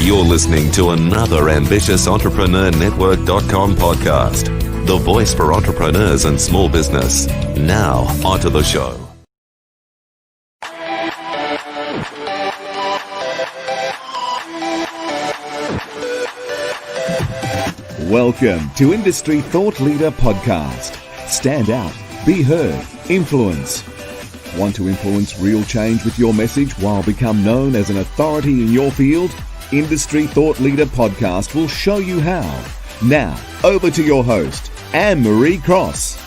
You're listening to another ambitious entrepreneurnetwork.com podcast, the voice for entrepreneurs and small business. Now, onto the show. Welcome to Industry Thought Leader Podcast. Stand out, be heard, influence. Want to influence real change with your message while become known as an authority in your field? Industry Thought Leader Podcast will show you how. Now, over to your host, Anne-Marie Cross.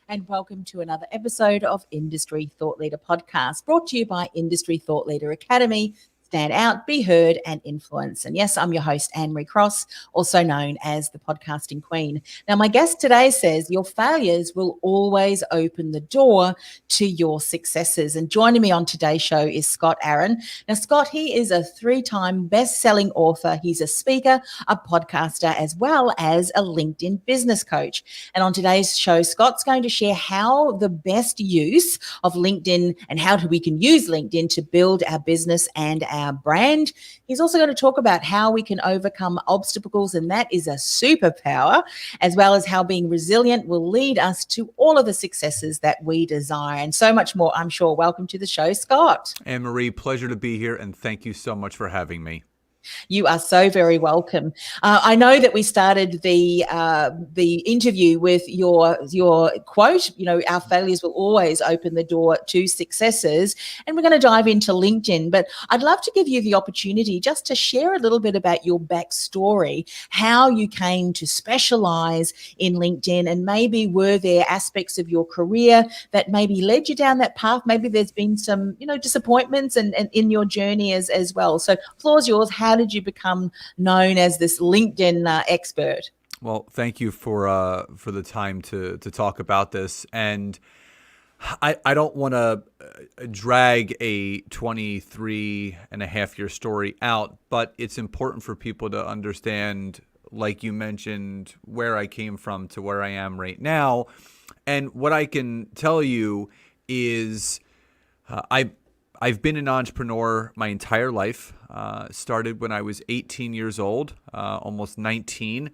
And welcome to another episode of Industry Thought Leader Podcast, brought to you by Industry Thought Leader Academy. Stand out, be heard, and influence. And yes, I'm your host, Anne-Marie Cross, also known as the podcasting queen. Now, my guest today says your failures will always open the door to your successes. And joining me on today's show is Scott Aaron. Now, Scott, he is a 3-time best-selling author. He's a speaker, a podcaster, as well as a LinkedIn business coach. And on today's show, Scott's going to share how the best use of LinkedIn and how we can use LinkedIn to build our business and our brand. He's also going to talk about how we can overcome obstacles, and that is a superpower, as well as how being resilient will lead us to all of the successes that we desire, and so much more, I'm sure. Welcome to the show, Scott. Anne-Marie, pleasure to be here, and thank you so much for having me. You are so very welcome. I know that we started the interview with your quote, our failures will always open the door to successes. And we're going to dive into LinkedIn. But I'd love to give you the opportunity just to share a little bit about your backstory, how you came to specialize in LinkedIn, and maybe were there aspects of your career that maybe led you down that path? Maybe there's been some, disappointments and in your journey as well. So floor's yours. How did you become known as this LinkedIn expert? Well, thank you for the time to talk about this. And I don't want to drag a 23 and a half year story out, but it's important for people to understand, like you mentioned, where I came from to where I am right now. And what I can tell you is I've been an entrepreneur my entire life. Started when I was 18 years old, almost 19.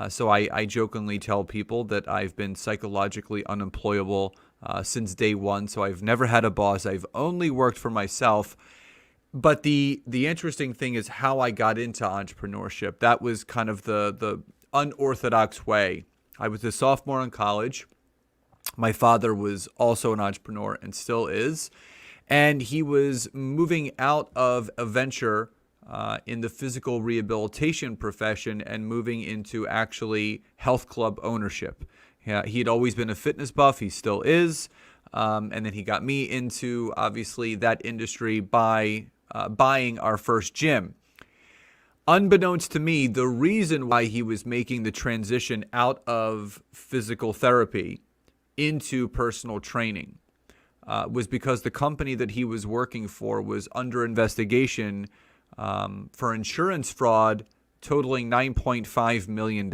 So I jokingly tell people that I've been psychologically unemployable since day one. So I've never had a boss. I've only worked for myself. But the interesting thing is how I got into entrepreneurship. That was kind of the unorthodox way. I was a sophomore in college. My father was also an entrepreneur and still is. And he was moving out of a venture in the physical rehabilitation profession and moving into actually health club ownership. He had always been a fitness buff. He still is. And then he got me into, obviously, that industry by buying our first gym. Unbeknownst to me, the reason why he was making the transition out of physical therapy into personal training was because the company that he was working for was under investigation for insurance fraud totaling $9.5 million.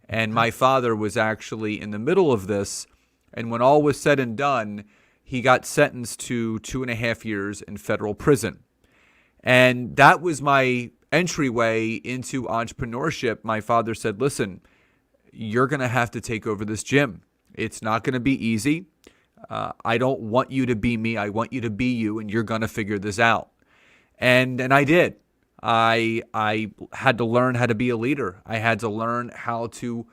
And my father was actually in the middle of this. And when all was said and done, he got sentenced to 2.5 years in federal prison. And that was my entryway into entrepreneurship. My father said, listen, you're going to have to take over this gym. It's not going to be easy. I don't want you to be me. I want you to be you, and you're going to figure this out. And I did. I had to learn how to be a leader. I had to learn how to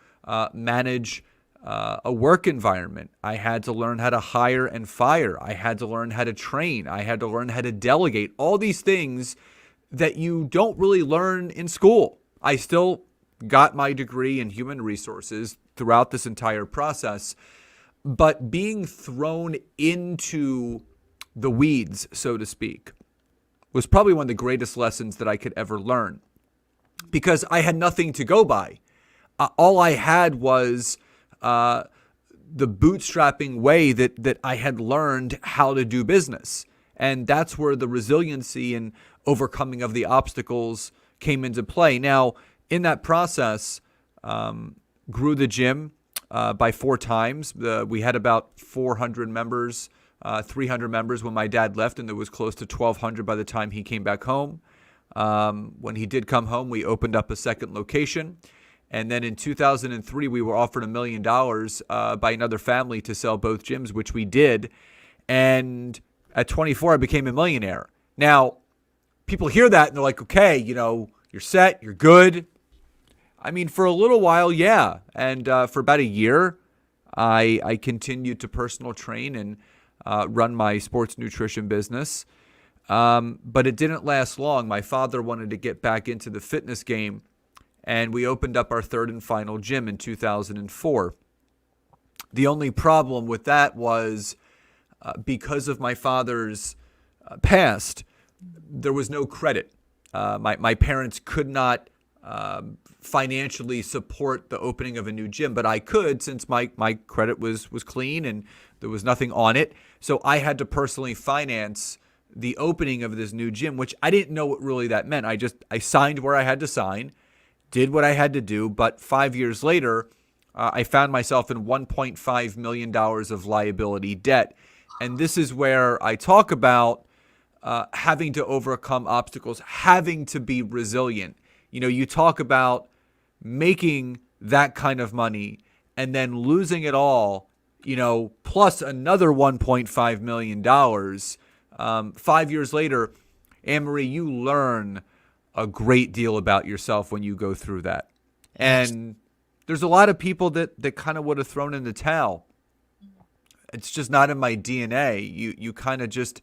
manage a work environment. I had to learn how to hire and fire. I had to learn how to train. I had to learn how to delegate. All these things that you don't really learn in school. I still got my degree in human resources throughout this entire process. But being thrown into the weeds, so to speak, was probably one of the greatest lessons that I could ever learn, because I had nothing to go by. All I had was the bootstrapping way that I had learned how to do business. And that's where the resiliency and overcoming of the obstacles came into play. Now, in that process, grew the gym by 4 times. We had about 400 members 300 members when my dad left, and there was close to 1,200 by the time he came back home. When he did come home, we opened up a second location. And then in 2003, we were offered $1 million by another family to sell both gyms, which we did. And at 24, I became a millionaire. Now, people hear that and they're like, okay, you're set, you're good. I mean, for a little while, yeah. And for about a year, I continued to personal train and run my sports nutrition business. But it didn't last long. My father wanted to get back into the fitness game, and we opened up our third and final gym in 2004. The only problem with that was because of my father's past, there was no credit. My parents could not financially support the opening of a new gym, but I could, since my credit was clean and there was nothing on it. So I had to personally finance the opening of this new gym, which I didn't know what really that meant. I signed where I had to sign, did what I had to do, but 5 years later, I found myself in $1.5 million of liability debt. And this is where I talk about having to overcome obstacles, having to be resilient. You talk about making that kind of money and then losing it all, plus another $1.5 million. 5 years later, Anne-Marie, you learn a great deal about yourself when you go through that. And there's a lot of people that kind of would have thrown in the towel. It's just not in my DNA. You kind of just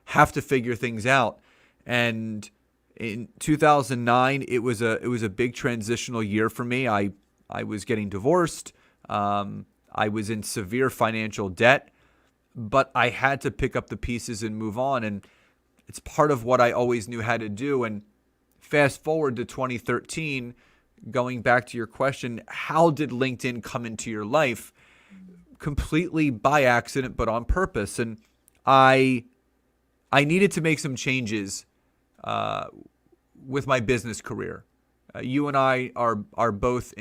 have to figure things out. And in 2009, it was a big transitional year for me. I was getting divorced. I was in severe financial debt, but I had to pick up the pieces and move on. And it's part of what I always knew how to do. And fast forward to 2013, going back to your question, how did LinkedIn come into your life? Completely by accident, but on purpose. And I needed to make some changes with my business career. You and I are both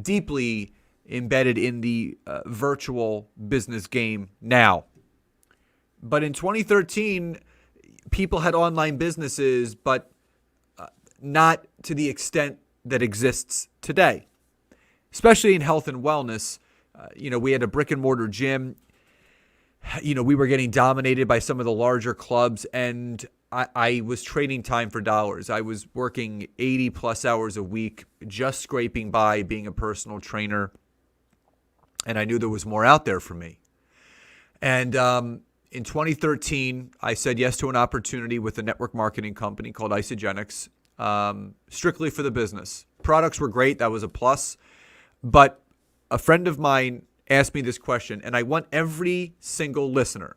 deeply embedded in the virtual business game now. But in 2013, people had online businesses, but not to the extent that exists today, especially in health and wellness. We had a brick and mortar gym. We were getting dominated by some of the larger clubs, and I was trading time for dollars. I was working 80 plus hours a week, just scraping by being a personal trainer. And I knew there was more out there for me. And in 2013, I said yes to an opportunity with a network marketing company called Isogenics, strictly for the business. Products were great. That was a plus. But a friend of mine asked me this question, and I want every single listener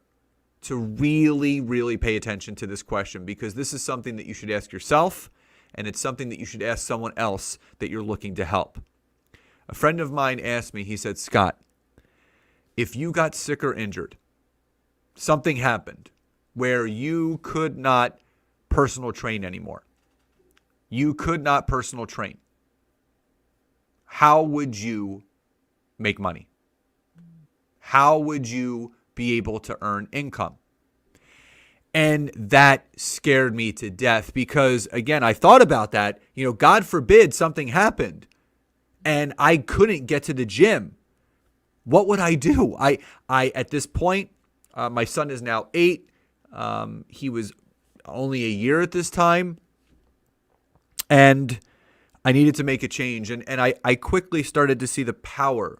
to really, really pay attention to this question, because this is something that you should ask yourself, and it's something that you should ask someone else that you're looking to help. A friend of mine asked me, he said, Scott, if you got sick or injured, something happened where you could not personal train anymore. You could not personal train. How would you make money? How would you be able to earn income? And that scared me to death because, again, I thought about that. God forbid something happened and I couldn't get to the gym. What would I do? I at this point, my son is now 8. He was only a year at this time. And I needed to make a change. And I quickly started to see the power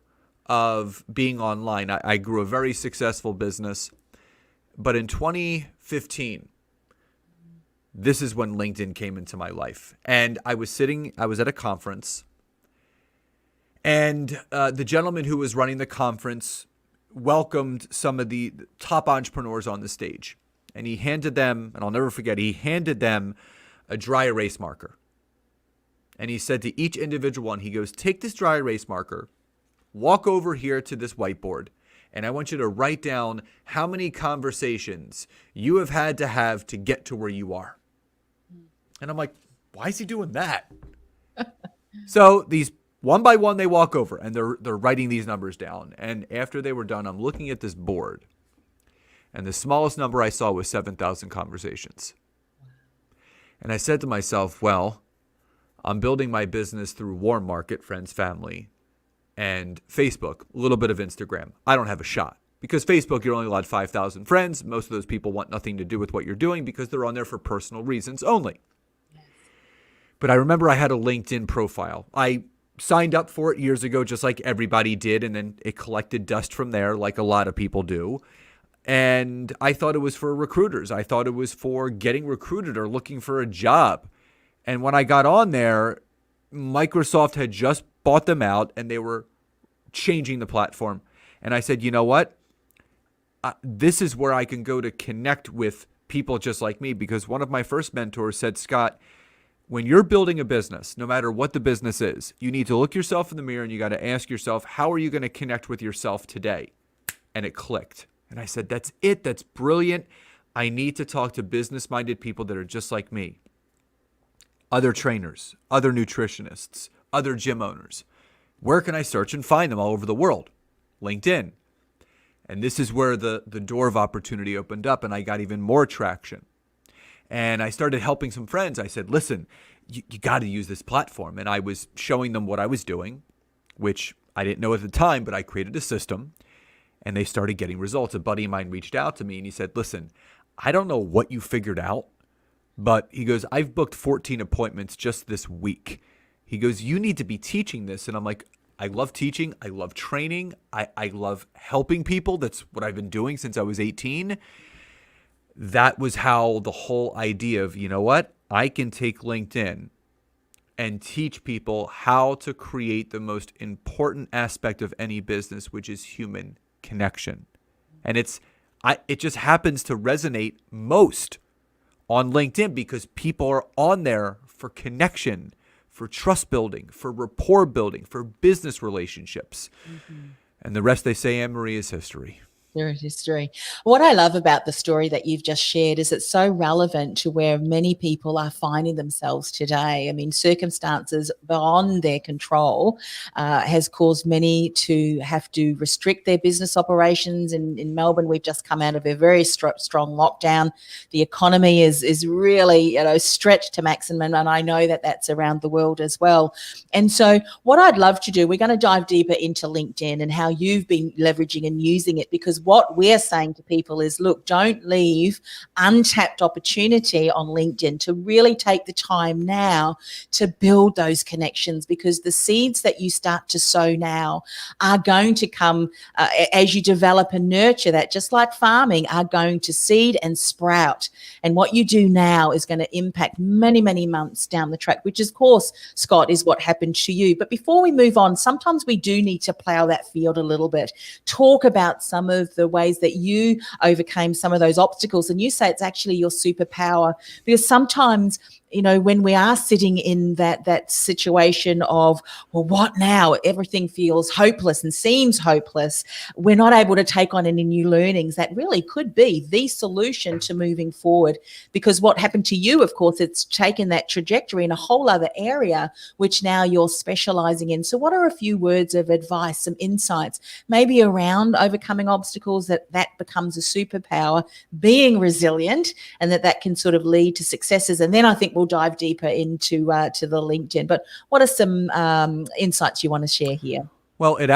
of being online. I grew a very successful business. But in 2015, this is when LinkedIn came into my life. And I was at a conference. And the gentleman who was running the conference welcomed some of the top entrepreneurs on the stage. And he handed them, and I'll never forget, he handed them a dry erase marker. And he said to each individual one, he goes, take this dry erase marker, walk over here to this whiteboard, and I want you to write down how many conversations you have had to get to where you are. And I'm like, why is he doing that? So these one by one, they walk over and they're writing these numbers down. And after they were done, I'm looking at this board And the smallest number I saw was 7,000 conversations. And I said to myself, well, I'm building my business through warm market, friends, family, and Facebook, a little bit of Instagram. I don't have a shot. Because Facebook, you're only allowed 5,000 friends. Most of those people want nothing to do with what you're doing because they're on there for personal reasons only. But I remember I had a LinkedIn profile. I signed up for it years ago, just like everybody did, and then it collected dust from there like a lot of people do. And I thought it was for recruiters. I thought it was for getting recruited or looking for a job. And when I got on there, Microsoft had just bought them out and they were changing the platform. And I said, you know what? This is where I can go to connect with people just like me, because one of my first mentors said, Scott, when you're building a business, no matter what the business is, you need to look yourself in the mirror and you got to ask yourself, how are you going to connect with yourself today? And it clicked. And I said, that's it. That's brilliant. I need to talk to business-minded people that are just like me. Other trainers, other nutritionists, other gym owners. Where can I search and find them all over the world? LinkedIn. And this is where the door of opportunity opened up and I got even more traction. And I started helping some friends. I said, listen, you got to use this platform. And I was showing them what I was doing, which I didn't know at the time, but I created a system and they started getting results. A buddy of mine reached out to me and he said, listen, I don't know what you figured out, but he goes, I've booked 14 appointments just this week. He goes, you need to be teaching this. And I'm like, I love teaching. I love training. I love helping people. That's what I've been doing since I was 18. That was how the whole idea of, you know what, I can take LinkedIn and teach people how to create the most important aspect of any business, which is human connection. And it just happens to resonate most on LinkedIn because people are on there for connection, for trust building, for rapport building, for business relationships. Mm-hmm. And the rest, they say, Anne-Marie, is history. There is history. What I love about the story that you've just shared is it's so relevant to where many people are finding themselves today. I mean, circumstances beyond their control has caused many to have to restrict their business operations. In Melbourne, we've just come out of a very strong lockdown. The economy is really stretched to maximum, and I know that that's around the world as well. And so what I'd love to do, we're going to dive deeper into LinkedIn and how you've been leveraging and using it, because what we're saying to people is, look, don't leave untapped opportunity on LinkedIn to really take the time now to build those connections, because the seeds that you start to sow now are going to come as you develop and nurture that, just like farming, are going to seed and sprout. And what you do now is going to impact many, many months down the track, which, of course, Scott, is what happened to you. But before we move on, sometimes we do need to plow that field a little bit. Talk about some of the ways that you overcame some of those obstacles. And you say it's actually your superpower, because sometimes, when we are sitting in that situation of, well, what now? Everything feels hopeless and seems hopeless. We're not able to take on any new learnings that really could be the solution to moving forward. Because what happened to you, of course, it's taken that trajectory in a whole other area, which now you're specializing in. So what are a few words of advice, some insights, maybe around overcoming obstacles that becomes a superpower, being resilient, and that can sort of lead to successes? And then I think we'll dive deeper into to the LinkedIn. But what are some insights you want to share here? Well, it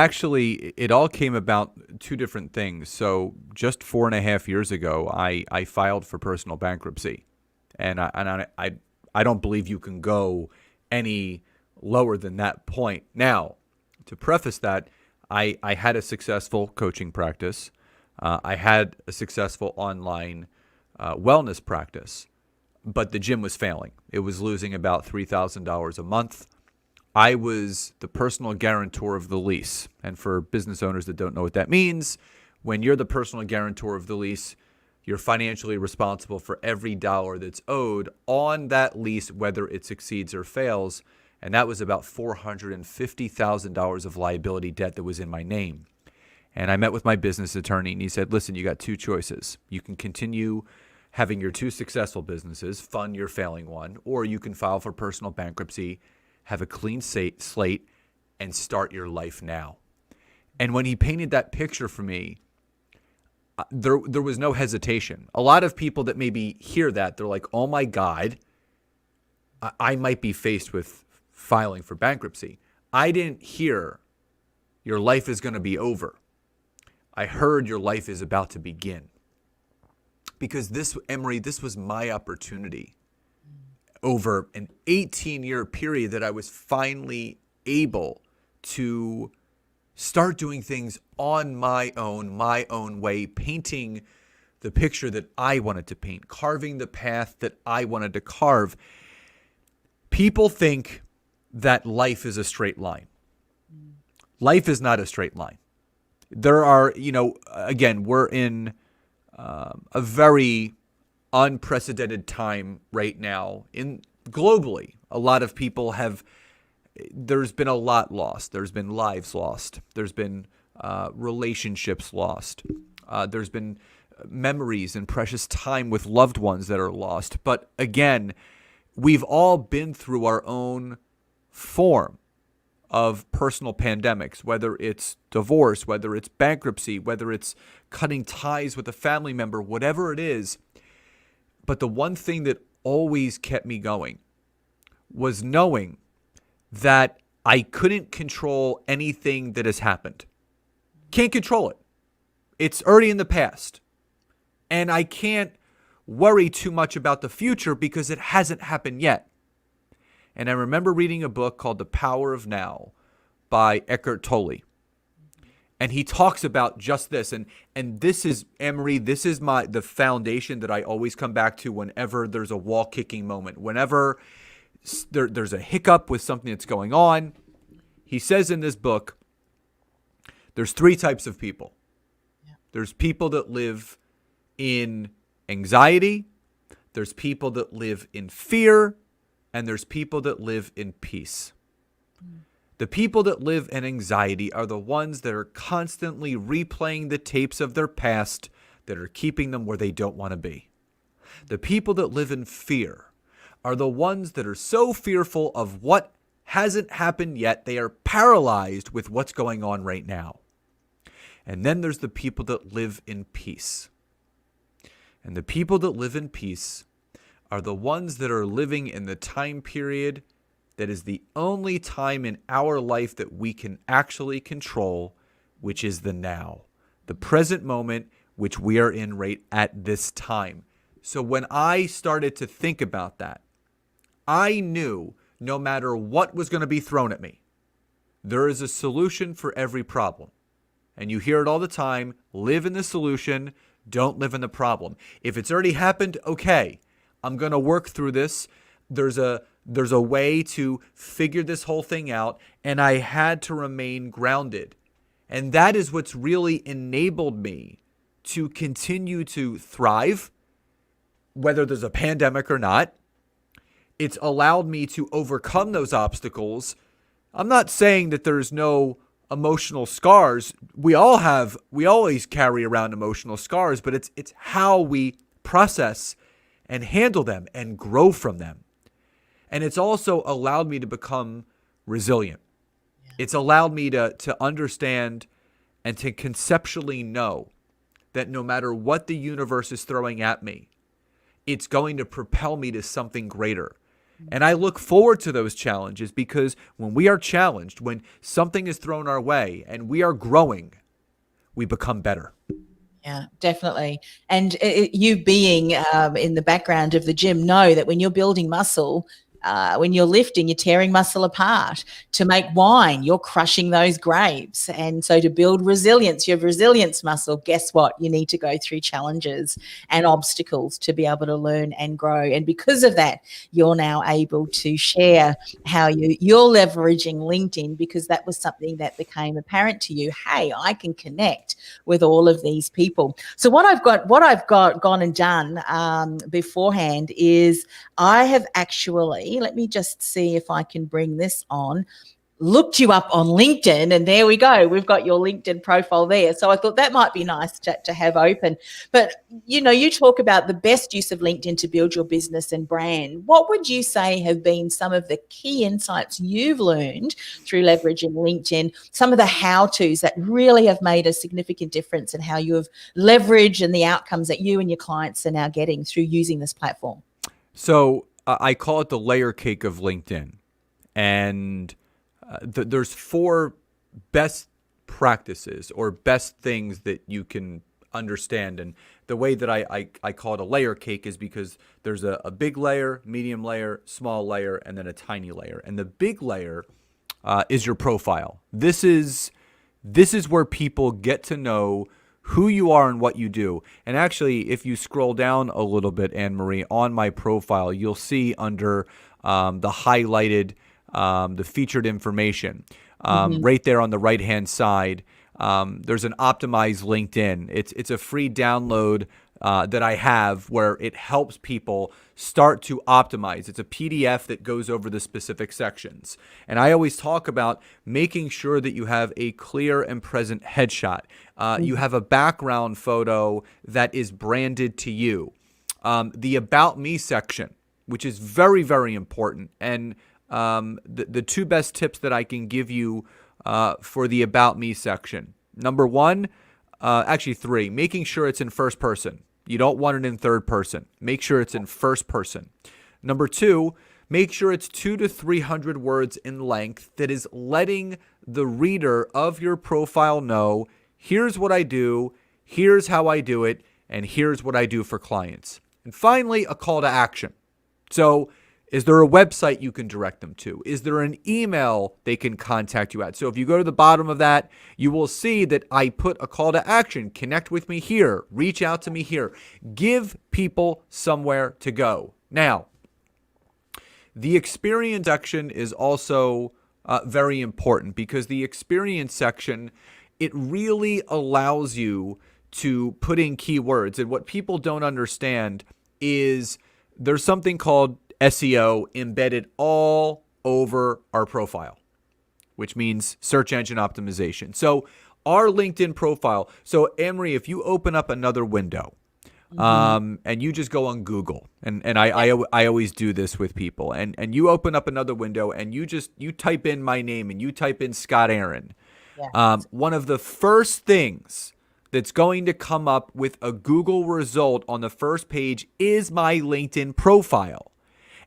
all came about two different things. So just 4.5 years ago, I filed for personal bankruptcy, and I don't believe you can go any lower than that point. Now, to preface that, I had a successful coaching practice. I had a successful online wellness practice, but the gym was failing. It was losing about $3,000 a month. I was the personal guarantor of the lease. And for business owners that don't know what that means, when you're the personal guarantor of the lease, you're financially responsible for every dollar that's owed on that lease, whether it succeeds or fails. And that was about $450,000 of liability debt that was in my name. And I met with my business attorney, and he said, listen, you got two choices. You can continue having your two successful businesses, fund your failing one, or you can file for personal bankruptcy, have a clean slate, and start your life now. And when he painted that picture for me, there was no hesitation. A lot of people that maybe hear that, they're like, oh my God, I might be faced with filing for bankruptcy. I didn't hear your life is going to be over. I heard your life is about to begin. Because this, Emery, this was my opportunity over an 18-year period that I was finally able to start doing things on my own way, painting the picture that I wanted to paint, carving the path that I wanted to carve. People think that life is a straight line. Life is not a straight line. There are, again, we're in a very unprecedented time right now globally. A lot of people there's been a lot lost. There's been lives lost. There's been relationships lost. There's been memories and precious time with loved ones that are lost. But again, we've all been through our own form of personal pandemics, whether it's divorce, whether it's bankruptcy, whether it's cutting ties with a family member, whatever it is. But the one thing that always kept me going was knowing that I couldn't control anything that has happened. Can't control it. It's already in the past. And I can't worry too much about the future because it hasn't happened yet. And I remember reading a book called The Power of Now by Eckhart Tolle. And he talks about just this. And this is, Emery, this is the foundation that I always come back to whenever there's a wall-kicking moment. Whenever there's a hiccup with something that's going on. He says in this book, there's 3 types of people. Yeah. There's people that live in anxiety. There's people that live in fear. And there's people that live in peace. The people that live in anxiety are the ones that are constantly replaying the tapes of their past that are keeping them where they don't want to be. The people that live in fear are the ones that are so fearful of what hasn't happened yet, they are paralyzed with what's going on right now. And then there's the people that live in peace. And the people that live in peace are the ones that are living in the time period that is the only time in our life that we can actually control, which is the now, the present moment, which we are in right at this time. So when I started to think about that, I knew no matter what was going to be thrown at me, there is a solution for every problem. And you hear it all the time, live in the solution, don't live in the problem. If it's already happened, okay. I'm going to work through this. There's a way to figure this whole thing out, and I had to remain grounded. And that is what's really enabled me to continue to thrive, whether there's a pandemic or not. It's allowed me to overcome those obstacles. I'm not saying that there's no emotional scars. We always carry around emotional scars, but it's how we process and handle them and grow from them. And it's also allowed me to become resilient. Yeah. It's allowed me to understand and to conceptually know that no matter what the universe is throwing at me, it's going to propel me to something greater. And I look forward to those challenges because when we are challenged, when something is thrown our way and we are growing, we become better. Yeah, definitely. And you being in the background of the gym know that when you're building muscle, when you're lifting, you're tearing muscle apart. To make wine, you're crushing those grapes. And so to build resilience, you have resilience muscle. Guess what? You need to go through challenges and obstacles to be able to learn and grow. And because of that, you're now able to share how you're leveraging LinkedIn, because that was something that became apparent to you. Hey, I can connect with all of these people. So what I've gone and done beforehand is I have actually, let me just see if I can bring this on. looked you up on LinkedIn, and there we go. We've got your LinkedIn profile there. So I thought that might be nice to have open. But, you talk about the best use of LinkedIn to build your business and brand. What would you say have been some of the key insights you've learned through leveraging LinkedIn, some of the how-tos that really have made a significant difference in how you have leveraged and the outcomes that you and your clients are now getting through using this platform? So I call it the layer cake of LinkedIn. And there's 4 best practices or best things that you can understand. And the way that I call it a layer cake is because there's a big layer, medium layer, small layer, and then a tiny layer. And the big layer is your profile. This is where people get to know who you are and what you do. And actually, if you scroll down a little bit, Anne-Marie, on my profile, you'll see under the highlighted, the featured information, right there on the right-hand side, there's an optimized LinkedIn. It's a free download that I have where it helps people start to optimize. It's a PDF that goes over the specific sections. And I always talk about making sure that you have a clear and present headshot. You have a background photo that is branded to you. The About Me section, which is very, very important. And the 2 best tips that I can give you for the About Me section. Number 1, actually 3, making sure it's in first person. You don't want it in third person. Make sure it's in first person. Number 2, make sure it's 200 to 300 words in length that is letting the reader of your profile know, here's what I do, here's how I do it, and here's what I do for clients. And finally, a call to action. So is there a website you can direct them to? Is there an email they can contact you at? So if you go to the bottom of that, you will see that I put a call to action. Connect with me here. Reach out to me here. Give people somewhere to go. Now, the experience section is also very important because the experience section, it really allows you to put in keywords. And what people don't understand is there's something called SEO embedded all over our profile, which means search engine optimization. So our LinkedIn profile. So Anne-Marie, if you open up another window and you just go on Google, and I always do this with people, and you open up another window and you type in my name and you type in Scott Aaron. Yeah. One of the first things that's going to come up with a Google result on the first page is my LinkedIn profile.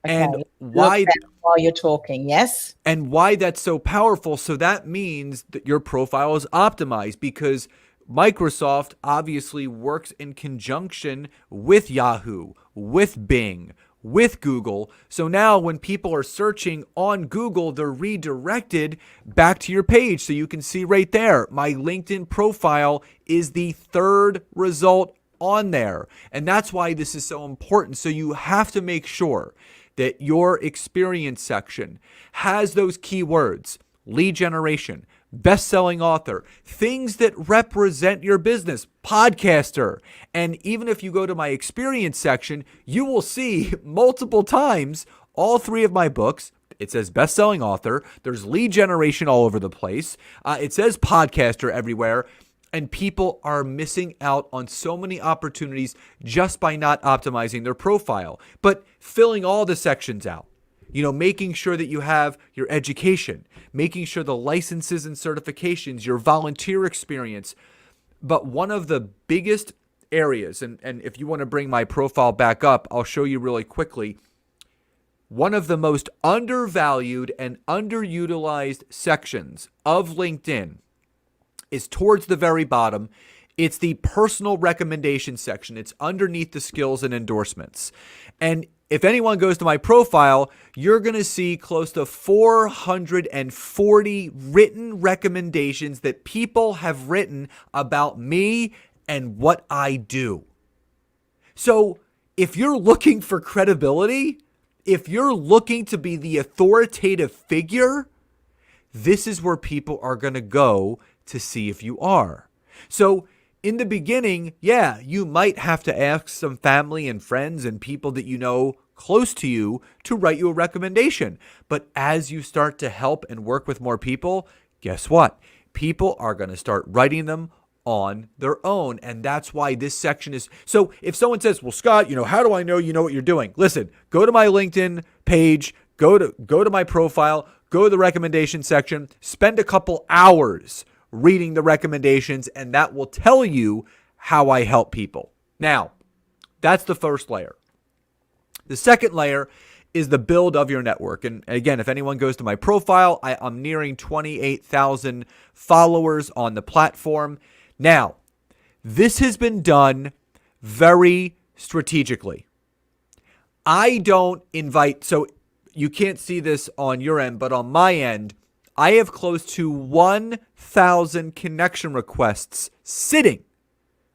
Okay. And why, while you're talking, yes. And why that's so powerful. So that means that your profile is optimized because Microsoft obviously works in conjunction with Yahoo, with Bing, with Google. So now when people are searching on Google, they're redirected back to your page. So you can see right there, my LinkedIn profile is the 3rd result on there. And that's why this is so important. So you have to make sure that your experience section has those keywords: lead generation, best-selling author, things that represent your business, podcaster. And even if you go to my experience section, you will see multiple times all 3 of my books. It says best-selling author. There's lead generation all over the place. It says podcaster everywhere. And people are missing out on so many opportunities just by not optimizing their profile, but filling all the sections out. Making sure that you have your education, making sure the licenses and certifications, your volunteer experience. But one of the biggest areas, and if you want to bring my profile back up, I'll show you really quickly. One of the most undervalued and underutilized sections of LinkedIn is towards the very bottom. It's the personal recommendation section. It's underneath the skills and endorsements. And if anyone goes to my profile, you're going to see close to 440 written recommendations that people have written about me and what I do. So if you're looking for credibility, if you're looking to be the authoritative figure, this is where people are going to go to see if you are. So in the beginning, yeah, you might have to ask some family and friends and people that you know close to you to write you a recommendation. But as you start to help and work with more people, guess what? People are going to start writing them on their own. And that's why this section is. So if someone says, well, Scott, how do I know you know what you're doing? Listen, go to my LinkedIn page, go to my profile, go to the recommendation section, spend a couple hours reading the recommendations, and that will tell you how I help people. Now, that's the first layer. The second layer is the build of your network. And again, if anyone goes to my profile, I'm nearing 28,000 followers on the platform. Now, this has been done very strategically. I don't invite, so you can't see this on your end, but on my end, I have close to 1,000 connection requests sitting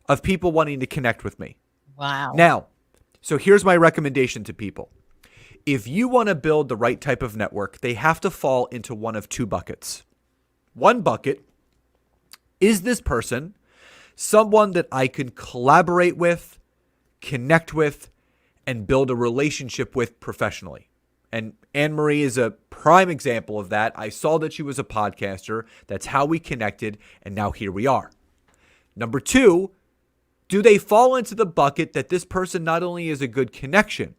of people wanting to connect with me. Wow. Now, so here's my recommendation to people. If you want to build the right type of network, they have to fall into one of two buckets. One bucket is this person someone that I can collaborate with, connect with, and build a relationship with professionally? And Anne-Marie is a prime example of that. I saw that she was a podcaster. That's how we connected, and now here we are. Number two, do they fall into the bucket that this person not only is a good connection,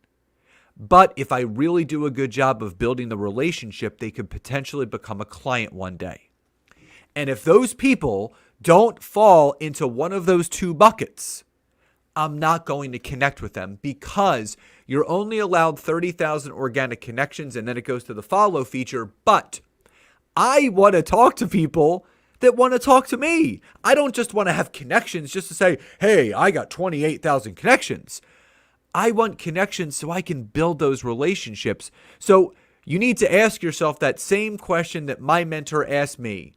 but if I really do a good job of building the relationship, they could potentially become a client one day? And if those people don't fall into one of those two buckets, I'm not going to connect with them, because you're only allowed 30,000 organic connections, and then it goes to the follow feature. But I want to talk to people that want to talk to me. I don't just want to have connections just to say, hey, I got 28,000 connections. I want connections so I can build those relationships. So you need to ask yourself that same question that my mentor asked me.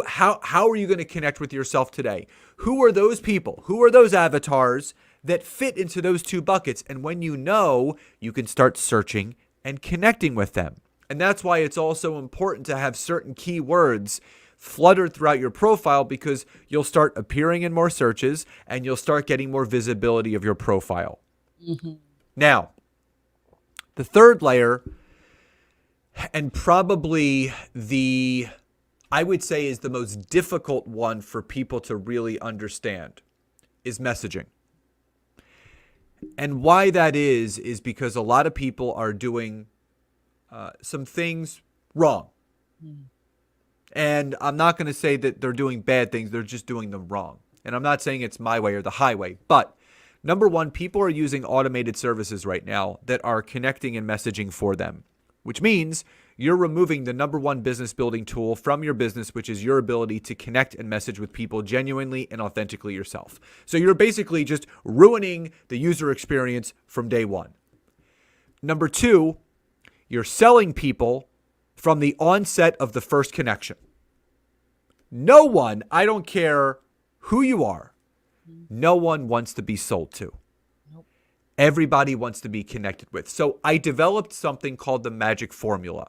How are you going to connect with yourself today? Who are those people? Who are those avatars that fit into those two buckets? And when you know, you can start searching and connecting with them. And that's why it's also important to have certain keywords fluttered throughout your profile, because you'll start appearing in more searches and you'll start getting more visibility of your profile. Mm-hmm. Now, the third layer, and probably I would say is the most difficult one for people to really understand, is messaging. And why that is because a lot of people are doing some things wrong. And I'm not going to say that they're doing bad things. They're just doing them wrong. And I'm not saying it's my way or the highway. But number one, people are using automated services right now that are connecting and messaging for them, which means you're removing the number one business building tool from your business, which is your ability to connect and message with people genuinely and authentically yourself. So you're basically just ruining the user experience from day one. Number two, you're selling people from the onset of the first connection. No one, I don't care who you are, no one wants to be sold to. Nope. Everybody wants to be connected with. So I developed something called the magic formula.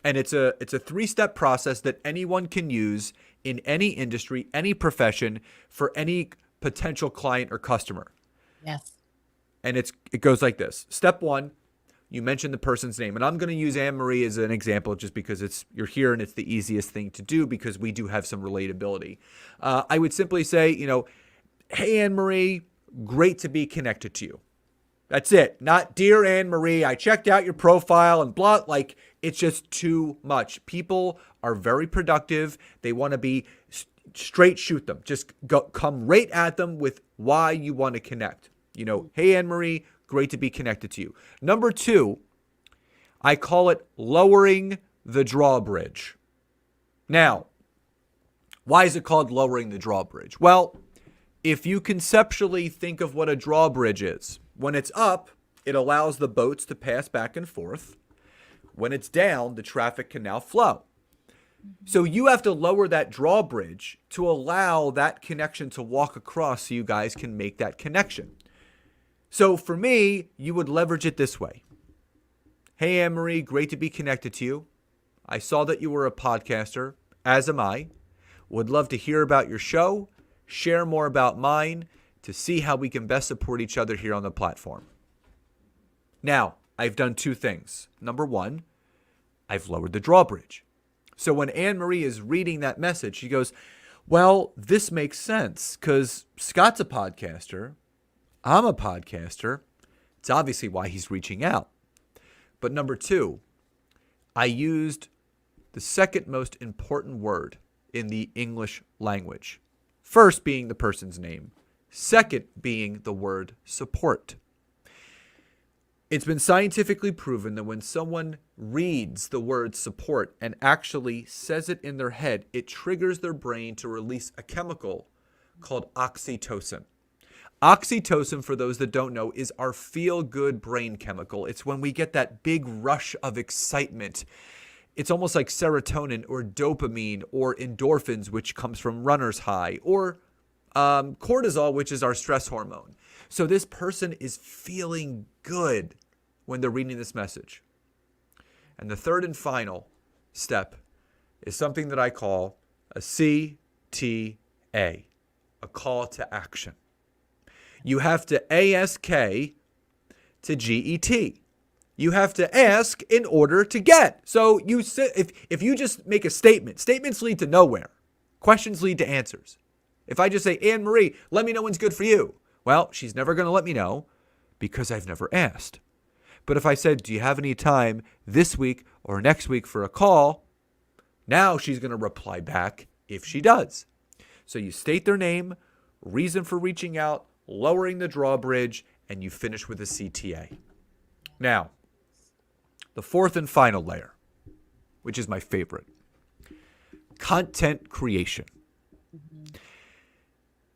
And it's a 3-step process that anyone can use in any industry, any profession, for any potential client or customer. Yes. And it goes like this. Step one, you mention the person's name. And I'm going to use Anne-Marie as an example just because you're here and it's the easiest thing to do, because we do have some relatability. I would simply say, hey, Anne-Marie, great to be connected to you. That's it. Not, dear Anne-Marie, I checked out your profile and blah. Like, it's just too much. People are very productive. They want to be straight, shoot them. Just come right at them with why you want to connect. Hey, Anne-Marie, great to be connected to you. Number two, I call it lowering the drawbridge. Now, why is it called lowering the drawbridge? Well, if you conceptually think of what a drawbridge is, when it's up, it allows the boats to pass back and forth. When it's down, the traffic can now flow. So you have to lower that drawbridge to allow that connection to walk across so you guys can make that connection. So for me, you would leverage it this way. Hey, Anne-Marie, great to be connected to you. I saw that you were a podcaster, as am I. Would love to hear about your show, share more about mine, to see how we can best support each other here on the platform. Now, I've done two things. Number one, I've lowered the drawbridge. So when Anne-Marie is reading that message, she goes, well, this makes sense because Scott's a podcaster. I'm a podcaster. It's obviously why he's reaching out. But number two, I used the second most important word in the English language. First being the person's name. Second being the word support. It's been scientifically proven that when someone reads the word support and actually says it in their head, it triggers their brain to release a chemical called oxytocin. Oxytocin, for those that don't know, is our feel-good brain chemical. It's when we get that big rush of excitement. It's almost like serotonin or dopamine or endorphins, which comes from runner's high, or cortisol, which is our stress hormone. So this person is feeling good when they're reading this message. And the third and final step is something that I call a CTA, a call to action. You have to ASK to GET. You have to ask in order to get. So if you just make a statement, statements lead to nowhere. Questions lead to answers. If I just say, Anne-Marie, let me know when's good for you. Well, she's never going to let me know because I've never asked. But if I said, do you have any time this week or next week for a call? Now she's going to reply back if she does. So you state their name, reason for reaching out, lowering the drawbridge, and you finish with a CTA. Now, the fourth and final layer, which is my favorite, content creation.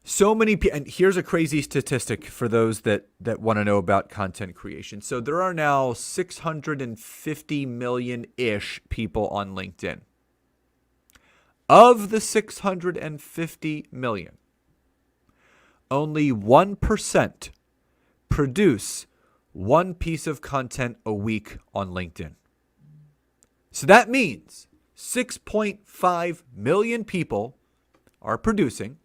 So many people, and here's a crazy statistic for those that want to know about content creation. So there are now 650 million-ish people on LinkedIn. Of the 650 million, only 1% produce one piece of content a week on LinkedIn. So that means 6.5 million people are producing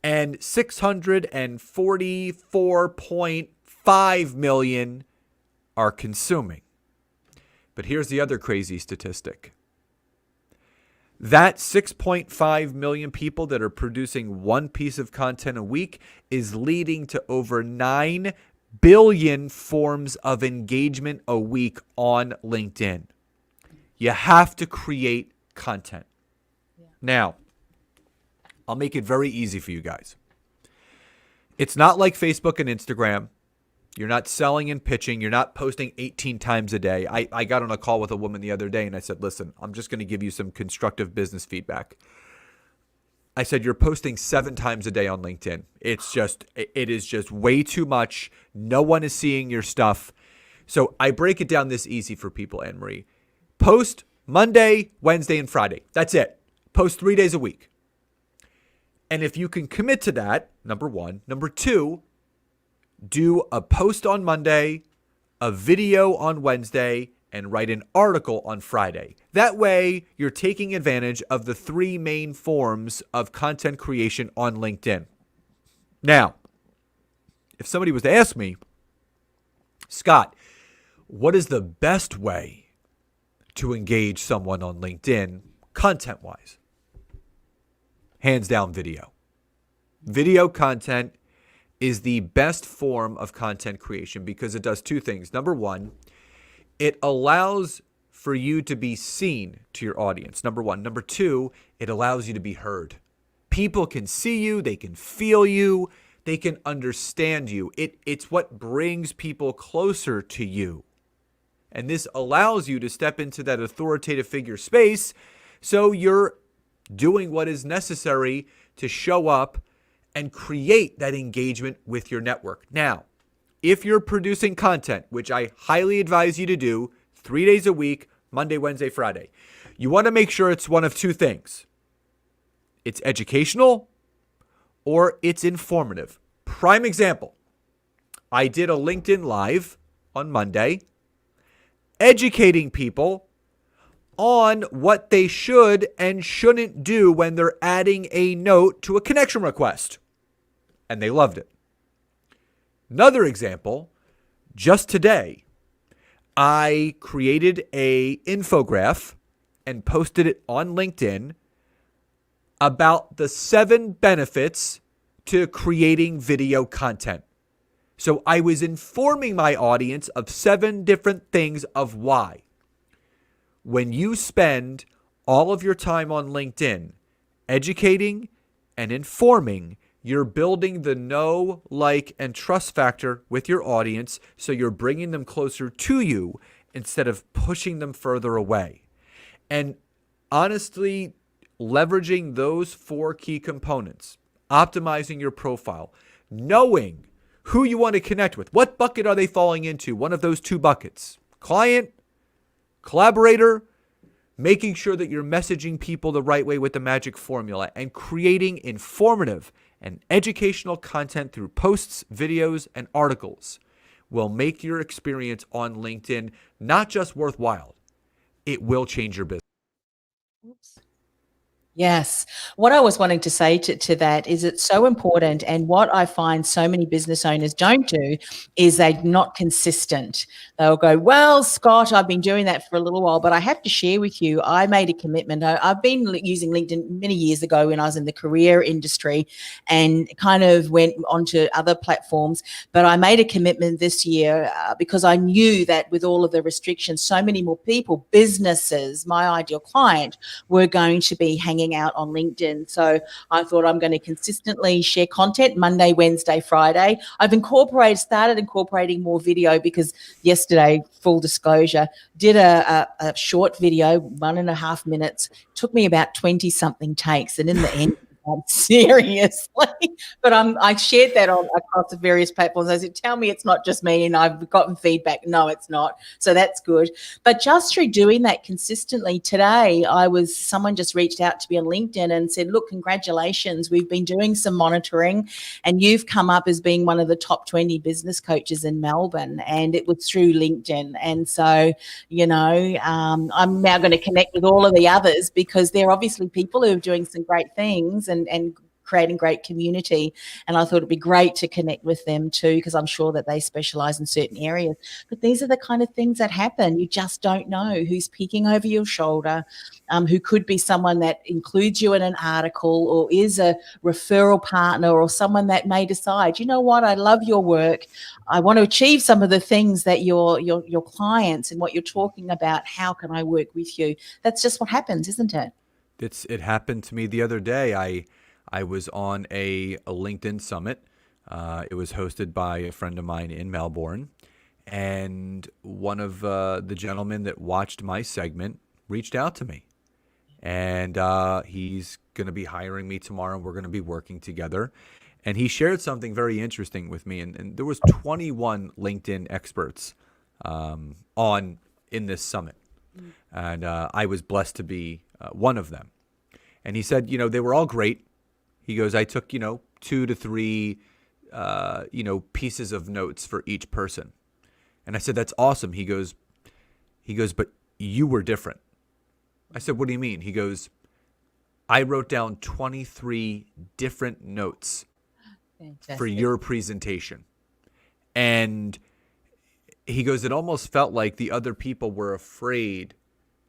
and 644.5 million are consuming. But here's the other crazy statistic. That 6.5 million people that are producing one piece of content a week is leading to over 9 billion forms of engagement a week on LinkedIn. You have to create content. Yeah. Now, I'll make it very easy for you guys. It's not like Facebook and Instagram. You're not selling and pitching. You're not posting 18 times a day. I got on a call with a woman the other day and I said, listen, I'm just going to give you some constructive business feedback. I said, you're posting 7 times a day on LinkedIn. It is just way too much. No one is seeing your stuff. So I break it down this easy for people, Anne-Marie. Post Monday, Wednesday, and Friday. That's it. Post 3 days a week. And if you can commit to that, number one. Number two, do a post on Monday, a video on Wednesday, and write an article on Friday. That way, you're taking advantage of the 3 main forms of content creation on LinkedIn. Now, if somebody was to ask me, Scott, what is the best way to engage someone on LinkedIn content-wise? Hands down, video. Video content is the best form of content creation because it does 2 things. Number one, it allows for you to be seen to your audience. Number one. Number two, it allows you to be heard. People can see you. They can feel you. They can understand you. It's what brings people closer to you. And this allows you to step into that authoritative figure space so you're doing what is necessary to show up and create that engagement with your network. Now, if you're producing content, which I highly advise you to do 3 days a week, Monday, Wednesday, Friday, you want to make sure it's one of 2 things. It's educational or it's informative. Prime example, I did a LinkedIn Live on Monday educating people on what they should and shouldn't do when they're adding a note to a connection request. And they loved it. Another example, Just today, I created a infographic and posted it on LinkedIn about the 7 benefits to creating video content. So I was informing my audience of 7 different things of why. When you spend all of your time on LinkedIn educating and informing, you're building the know, like, and trust factor with your audience, so you're bringing them closer to you instead of pushing them further away. And honestly, leveraging those 4 key components, optimizing your profile, knowing who you want to connect with. What bucket are they falling into? One of those 2 buckets. Client, collaborator, making sure that you're messaging people the right way with the magic formula, and creating informative and educational content through posts, videos, and articles will make your experience on LinkedIn not just worthwhile, it will change your business. Oops. Yes. What I was wanting to say to that is it's so important. And what I find so many business owners don't do is they're not consistent. They'll go, well, Scott, I've been doing that for a little while, but I have to share with you, I made a commitment. I've been using LinkedIn many years ago when I was in the career industry and kind of went onto other platforms. But I made a commitment this year because I knew that with all of the restrictions, so many more people, businesses, my ideal client, were going to be hanging out on LinkedIn. So I thought I'm going to consistently share content Monday, Wednesday, Friday. I've started incorporating more video because yesterday, full disclosure, did a short video, 1.5 minutes, took me about 20 something takes. And in the end, seriously, but I shared that across the various platforms. I said, tell me it's not just me, and I've gotten feedback. No, it's not. So that's good. But just through doing that consistently, today someone just reached out to me on LinkedIn and said, look, congratulations. We've been doing some monitoring and you've come up as being one of the top 20 business coaches in Melbourne. And it was through LinkedIn. And so, I'm now going to connect with all of the others because they're obviously people who are doing some great things and creating great community. And I thought it'd be great to connect with them too, because I'm sure that they specialize in certain areas. But these are the kind of things that happen. You just don't know who's peeking over your shoulder, who could be someone that includes you in an article or is a referral partner or someone that may decide, you know what, I love your work. I want to achieve some of the things that your clients and what you're talking about. How can I work with you? That's just what happens, isn't it? It happened to me the other day. I was on a LinkedIn summit. It was hosted by a friend of mine in Melbourne. And one of the gentlemen that watched my segment reached out to me. And he's going to be hiring me tomorrow, and we're going to be working together. And he shared something very interesting with me. And there was 21 LinkedIn experts in this summit. And I was blessed to be one of them. And he said, they were all great. He goes, I took, 2 to 3, pieces of notes for each person. And I said, that's awesome. He goes, but you were different. I said, what do you mean? He goes, I wrote down 23 different notes for your presentation. And he goes, it almost felt like the other people were afraid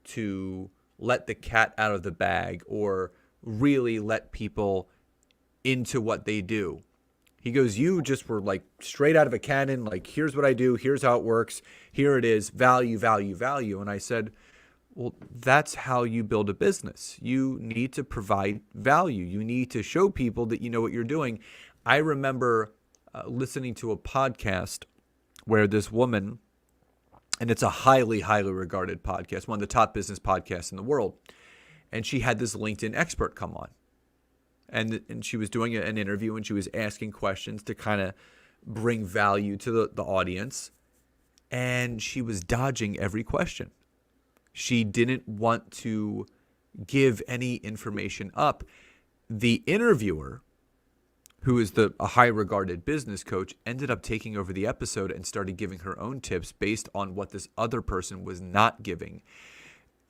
to let the cat out of the bag or really let people into what they do. He goes, you just were like straight out of a cannon, like, here's what I do, here's how it works, here it is, value, value, value. And I said, well, that's how you build a business. You need to provide value. You need to show people that you know what you're doing. I remember listening to a podcast where this woman, and it's a highly, highly regarded podcast, one of the top business podcasts in the world, and she had this LinkedIn expert come on. And she was doing an interview, and she was asking questions to kind of bring value to the audience. And she was dodging every question. She didn't want to give any information up. The interviewer, who is a high regarded business coach, ended up taking over the episode and started giving her own tips based on what this other person was not giving.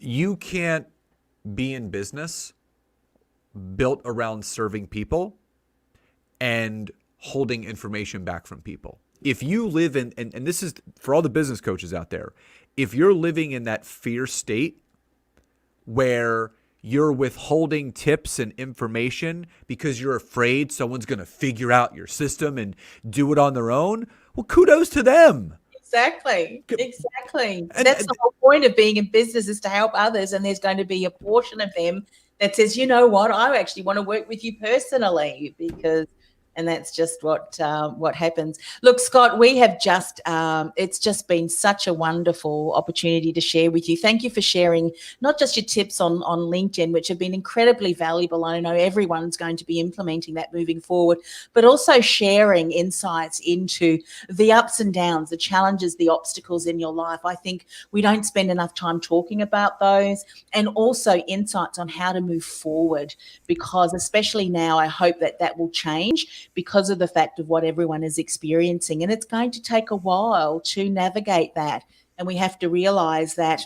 You can't be in business built around serving people and holding information back from people. if you live in, and this is for all the business coaches out there, if you're living in that fear state where you're withholding tips and information because you're afraid someone's going to figure out your system and do it on their own, well, kudos to them. Exactly. That's the whole point of being in business, is to help others. And there's going to be a portion of them that says, you know what, I actually want to work with you personally, and that's just what happens. Look, Scott, we have it's just been such a wonderful opportunity to share with you. Thank you for sharing not just your tips on LinkedIn, which have been incredibly valuable. I know everyone's going to be implementing that moving forward, but also sharing insights into the ups and downs, the challenges, the obstacles in your life. I think we don't spend enough time talking about those, and also insights on how to move forward, because especially now, I hope that will change because of the fact of what everyone is experiencing. And it's going to take a while to navigate that. And we have to realize that,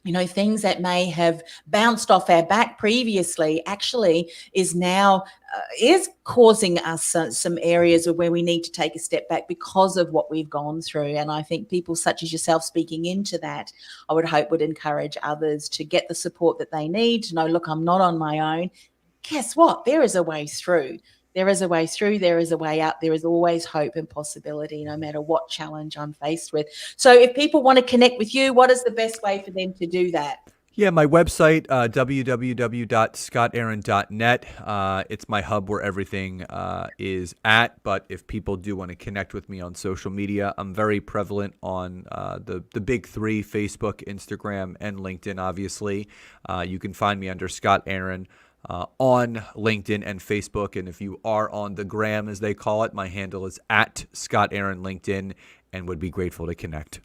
you know, things that may have bounced off our back previously actually is now is causing us some areas where we need to take a step back because of what we've gone through. And I think people such as yourself speaking into that, I would hope would encourage others to get the support that they need, to know, look, I'm not on my own. Guess what? There is a way through. There is a way through, there is a way out, there is always hope and possibility, no matter what challenge I'm faced with. So if people want to connect with you, what is the best way for them to do that? Yeah, my website, www.scottaaron.net. It's my hub where everything is at. But if people do want to connect with me on social media, I'm very prevalent on the big three: Facebook, Instagram, and LinkedIn, obviously. You can find me under Scott Aaron on LinkedIn and Facebook. And if you are on the gram, as they call it, my handle is at Scott Aaron LinkedIn, and would be grateful to connect.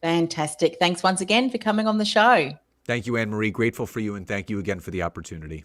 Fantastic. Thanks once again for coming on the show. Thank you, Anne-Marie. Grateful for you, and thank you again for the opportunity.